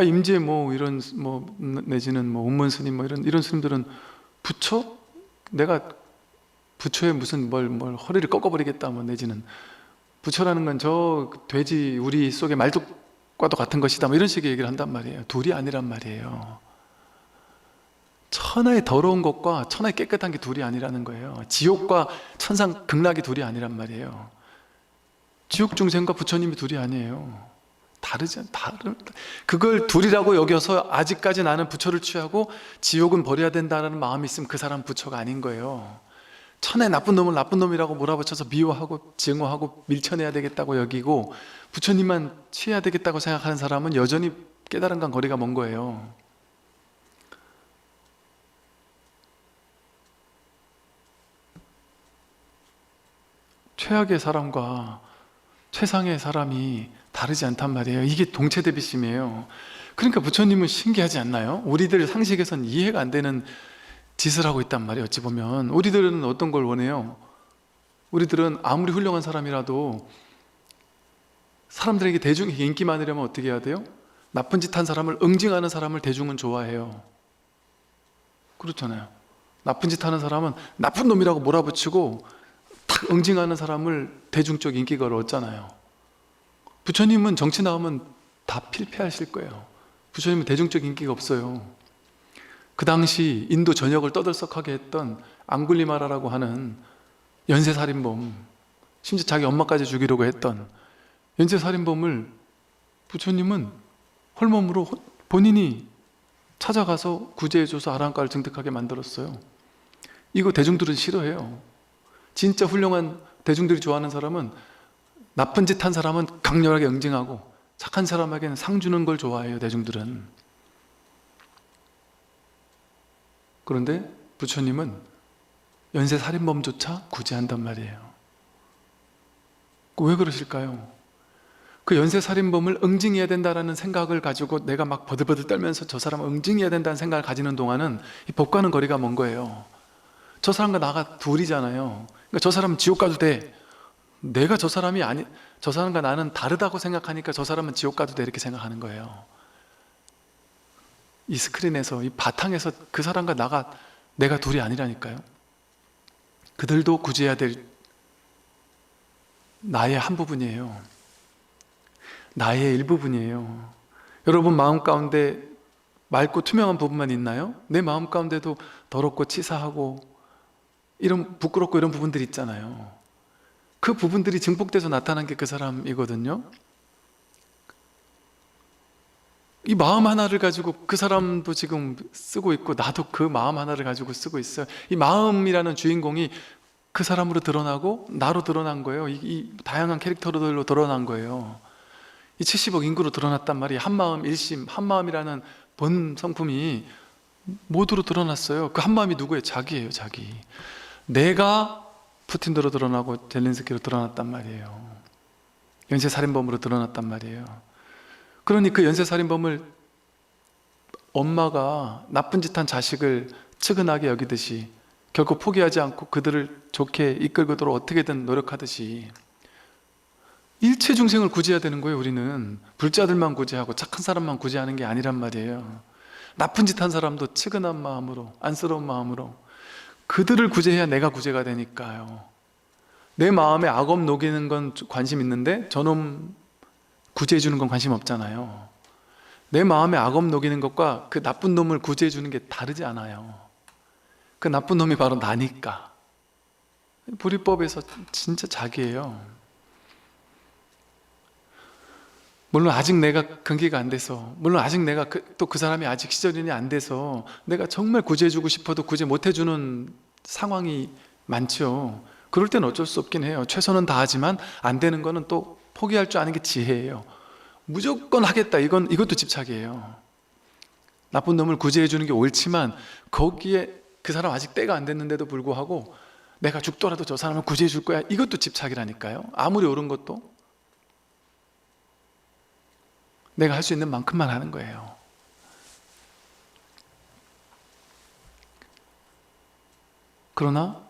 임재 뭐 이런 뭐 내지는 뭐 운문 스님 뭐 이런 스님들은 부처? 내가 부처에 무슨 뭘 허리를 꺾어버리겠다 뭐 내지는 부처라는 건 저 돼지 우리 속의 말뚝과도 같은 것이다 뭐 이런 식의 얘기를 한단 말이에요. 둘이 아니란 말이에요. 천하의 더러운 것과 천하의 깨끗한 게 둘이 아니라는 거예요. 지옥과 천상 극락이 둘이 아니란 말이에요. 지옥 중생과 부처님이 둘이 아니에요. 그걸 둘이라고 여겨서 아직까지 나는 부처를 취하고 지옥은 버려야 된다는 마음이 있으면 그 사람 부처가 아닌 거예요. 천하의 나쁜 놈을 나쁜 놈이라고 몰아붙여서 미워하고 증오하고 밀쳐내야 되겠다고 여기고 부처님만 취해야 되겠다고 생각하는 사람은 여전히 깨달음과 거리가 먼 거예요. 최악의 사람과 최상의 사람이 다르지 않단 말이에요. 이게 동체대비심이에요. 그러니까 부처님은 신기하지 않나요? 우리들 상식에선 이해가 안 되는 짓을 하고 있단 말이에요. 어찌 보면 우리들은 어떤 걸 원해요? 우리들은 아무리 훌륭한 사람이라도 사람들에게 대중에게 인기 많으려면 어떻게 해야 돼요? 나쁜 짓 한 사람을 응징하는 사람을 대중은 좋아해요. 그렇잖아요. 나쁜 짓 하는 사람은 나쁜 놈이라고 몰아붙이고 탁 응징하는 사람을 대중적 인기가 얻잖아요. 부처님은 정치 나오면 다 필패하실 거예요. 부처님은 대중적 인기가 없어요. 그 당시 인도 전역을 떠들썩하게 했던 앙굴리마라라고 하는 연쇄살인범, 심지어 자기 엄마까지 죽이려고 했던 연쇄살인범을 부처님은 홀몸으로 본인이 찾아가서 구제해줘서 아라한가를 증득하게 만들었어요. 이거 대중들은 싫어해요. 진짜 훌륭한 대중들이 좋아하는 사람은 나쁜 짓 한 사람은 강렬하게 응징하고 착한 사람에게는 상 주는 걸 좋아해요, 대중들은. 그런데 부처님은 연쇄살인범조차 구제한단 말이에요. 왜 그러실까요? 그 연쇄살인범을 응징해야 된다는 생각을 가지고 내가 막 버들버들 떨면서 저 사람을 응징해야 된다는 생각을 가지는 동안은 이 법과는 거리가 먼 거예요. 저 사람과 나가 둘이잖아요. 그러니까 저 사람은 지옥 가도 돼. 내가 저 사람이 아니, 저 사람과 나는 다르다고 생각하니까 저 사람은 지옥 가도 돼, 이렇게 생각하는 거예요. 이 스크린에서, 이 바탕에서 그 사람과 내가 둘이 아니라니까요. 그들도 구제해야 될 나의 한 부분이에요. 나의 일부분이에요. 여러분 마음 가운데 맑고 투명한 부분만 있나요? 내 마음 가운데도 더럽고 치사하고 이런 부끄럽고 이런 부분들이 있잖아요. 그 부분들이 증폭돼서 나타난 게 그 사람이거든요. 이 마음 하나를 가지고 그 사람도 지금 쓰고 있고 나도 그 마음 하나를 가지고 쓰고 있어요. 이 마음이라는 주인공이 그 사람으로 드러나고 나로 드러난 거예요. 이 다양한 캐릭터들로 드러난 거예요. 이 70억 인구로 드러났단 말이에요. 한마음 일심, 한마음이라는 본 성품이 모두로 드러났어요. 그 한마음이 누구예요? 자기예요, 자기. 내가 푸틴으로 드러나고 젤렌스키로 드러났단 말이에요. 연쇄살인범으로 드러났단 말이에요. 그러니 그 연쇄살인범을 엄마가 나쁜 짓 한 자식을 측은하게 여기듯이 결코 포기하지 않고 그들을 좋게 이끌고도록 어떻게든 노력하듯이 일체 중생을 구제해야 되는 거예요. 우리는 불자들만 구제하고 착한 사람만 구제하는 게 아니란 말이에요. 나쁜 짓 한 사람도 측은한 마음으로, 안쓰러운 마음으로 그들을 구제해야 내가 구제가 되니까요. 내 마음에 악업 녹이는 건 관심 있는데 저놈 구제해 주는 건 관심 없잖아요. 내 마음에 악업 녹이는 것과 그 나쁜 놈을 구제해 주는 게 다르지 않아요. 그 나쁜 놈이 바로 나니까. 불이법에서 진짜 자기예요. 물론 아직 내가 근기가 안 돼서, 물론 아직 내가 또 그 사람이 아직 시절인이 안 돼서 내가 정말 구제해주고 싶어도 구제 못해주는 상황이 많죠. 그럴 땐 어쩔 수 없긴 해요. 최선은 다하지만 안 되는 거는 또 포기할 줄 아는 게 지혜예요. 무조건 하겠다, 이것도 집착이에요. 나쁜 놈을 구제해주는 게 옳지만 거기에 그 사람 아직 때가 안 됐는데도 불구하고 내가 죽더라도 저 사람을 구제해 줄 거야, 이것도 집착이라니까요. 아무리 옳은 것도 내가 할 수 있는 만큼만 하는 거예요. 그러나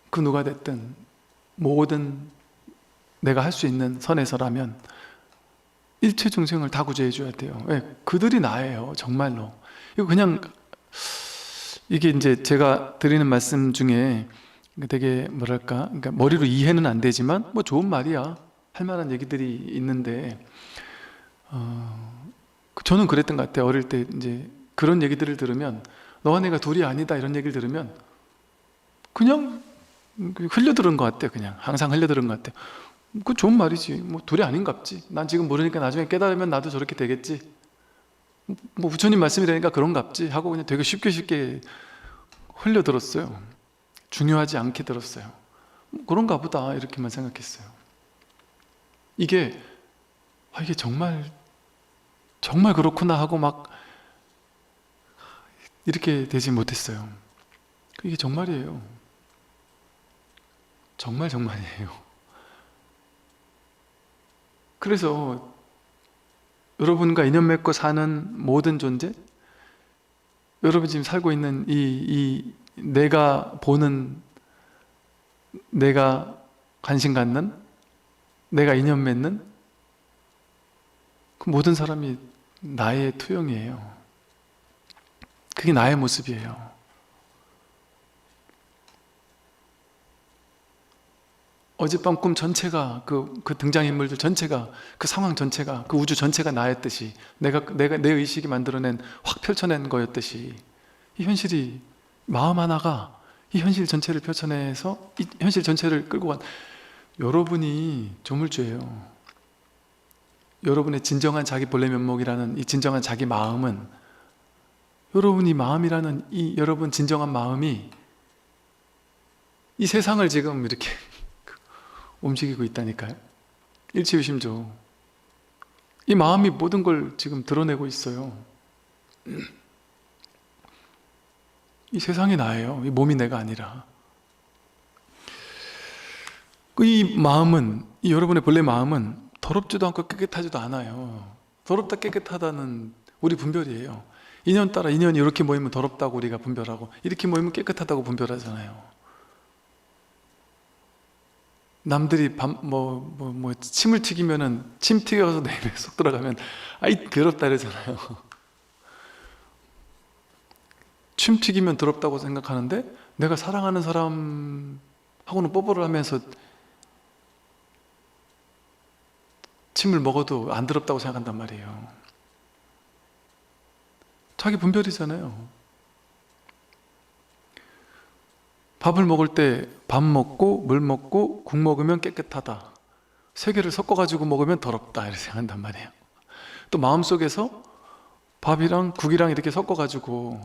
그 누가 됐든 모든 내가 할 수 있는 선에서라면 일체 중생을 다 구제해 줘야 돼요. 네, 그들이 나예요. 정말로. 이거 그냥 이게 이제 제가 드리는 말씀 중에 되게 뭐랄까, 그러니까 머리로 이해는 안 되지만 뭐 좋은 말이야 할 만한 얘기들이 있는데, 저는 그랬던 것 같아요. 어릴 때 이제 그런 얘기들을 들으면 너와 내가 둘이 아니다 이런 얘기를 들으면 그냥 흘려들은 것 같아요. 그냥 항상 흘려들은 것 같아요. 그 좋은 말이지. 뭐 둘이 아닌갑지. 난 지금 모르니까 나중에 깨달으면 나도 저렇게 되겠지. 뭐 부처님 말씀이라니까 그런갑지 하고 그냥 되게 쉽게 흘려들었어요. 중요하지 않게 들었어요. 그런가 보다 이렇게만 생각했어요. 이게 정말 그렇구나 하고 막 이렇게 되지 못했어요. 이게 정말이에요. 정말이에요. 그래서 여러분과 인연 맺고 사는 모든 존재, 여러분 지금 살고 있는 이 내가 보는, 내가 관심 갖는, 내가 인연 맺는 그 모든 사람이 나의 투영이에요. 그게 나의 모습이에요. 어젯밤 꿈 전체가 그 등장인물들 전체가, 그 상황 전체가, 그 우주 전체가 나였듯이, 내가 내 의식이 만들어낸, 확 펼쳐낸 거였듯이, 이 현실이, 마음 하나가 이 현실 전체를 펼쳐내서 이 현실 전체를 끌고 간, 여러분이 조물주예요. 여러분의 진정한 자기 본래 면목이라는 이 진정한 자기 마음은, 여러분이 마음이라는 이 여러분 진정한 마음이 이 세상을 지금 이렇게 움직이고 있다니까요. 일치유심조. 이 마음이 모든 걸 지금 드러내고 있어요. 이 세상이 나예요. 이 몸이 내가 아니라. 이 마음은, 이 여러분의 본래 마음은 더럽지도 않고 깨끗하지도 않아요. 더럽다 깨끗하다는 우리 분별이에요. 인연 따라 인연이 이렇게 모이면 더럽다고 우리가 분별하고, 이렇게 모이면 깨끗하다고 분별하잖아요. 남들이 침을 튀기면은, 침 튀겨서 내 입에 쏙 들어가면 아이 더럽다 이러잖아요. 침 튀기면 더럽다고 생각하는데 내가 사랑하는 사람하고는 뽀뽀를 하면서 침을 먹어도 안 더럽다고 생각한단 말이에요. 자기 분별이잖아요. 밥을 먹을 때 밥 먹고 물 먹고 국 먹으면 깨끗하다, 세 개를 섞어가지고 먹으면 더럽다 이렇게 생각한단 말이에요. 또 마음속에서 밥이랑 국이랑 이렇게 섞어가지고,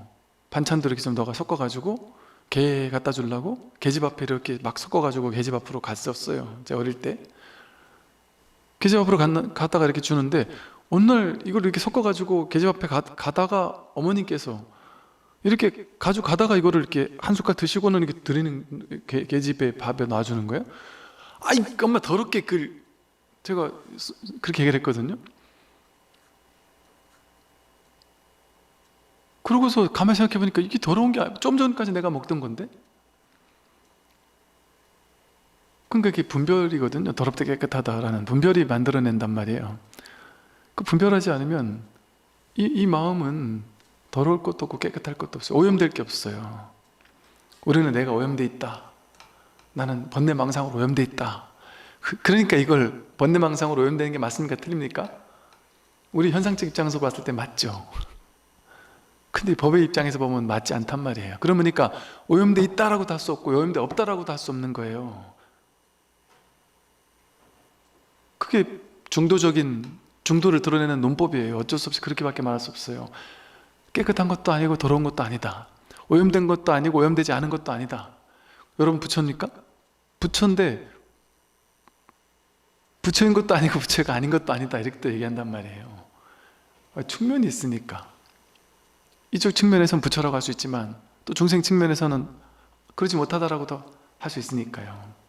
반찬도 이렇게 좀 넣어가 섞어가지고 게 갖다 주려고 계집 앞에 이렇게 막 섞어가지고 계집 앞으로 갔었어요. 제가 어릴 때 계집 앞으로 갔다가 이렇게 주는데, 어느 날 이걸 이렇게 섞어가지고 계집 앞에 가다가 어머님께서 이렇게 가지고 가다가 이거를 이렇게 한 숟갈 드시고는 이렇게 드리는, 계집에 밥에 놔주는 거예요. 아이 엄마 더럽게, 제가 그렇게 얘기를 했거든요. 그러고서 가만히 생각해 보니까 이게 더러운 게 좀 전까지 내가 먹던 건데. 그러니까 이게 분별이거든요. 더럽다 깨끗하다라는 분별이 만들어낸단 말이에요. 그 분별하지 않으면 이 마음은 더러울 것도 없고 깨끗할 것도 없어요. 오염될 게 없어요. 우리는 내가 오염돼 있다, 나는 번뇌망상으로 오염돼 있다. 그러니까 이걸 번뇌망상으로 오염되는 게 맞습니까? 틀립니까? 우리 현상적 입장에서 봤을 때 맞죠. 근데 법의 입장에서 보면 맞지 않단 말이에요. 그러니까 오염돼 있다라고도 할 수 없고 오염돼 없다라고도 할 수 없는 거예요. 그게 중도를 드러내는 논법이에요. 어쩔 수 없이 그렇게밖에 말할 수 없어요. 깨끗한 것도 아니고 더러운 것도 아니다. 오염된 것도 아니고 오염되지 않은 것도 아니다. 여러분 부처입니까? 부처인데 부처인 것도 아니고 부처가 아닌 것도 아니다, 이렇게 또 얘기한단 말이에요. 측면이 있으니까. 이쪽 측면에서는 부처라고 할 수 있지만 또 중생 측면에서는 그러지 못하다라고도 할 수 있으니까요.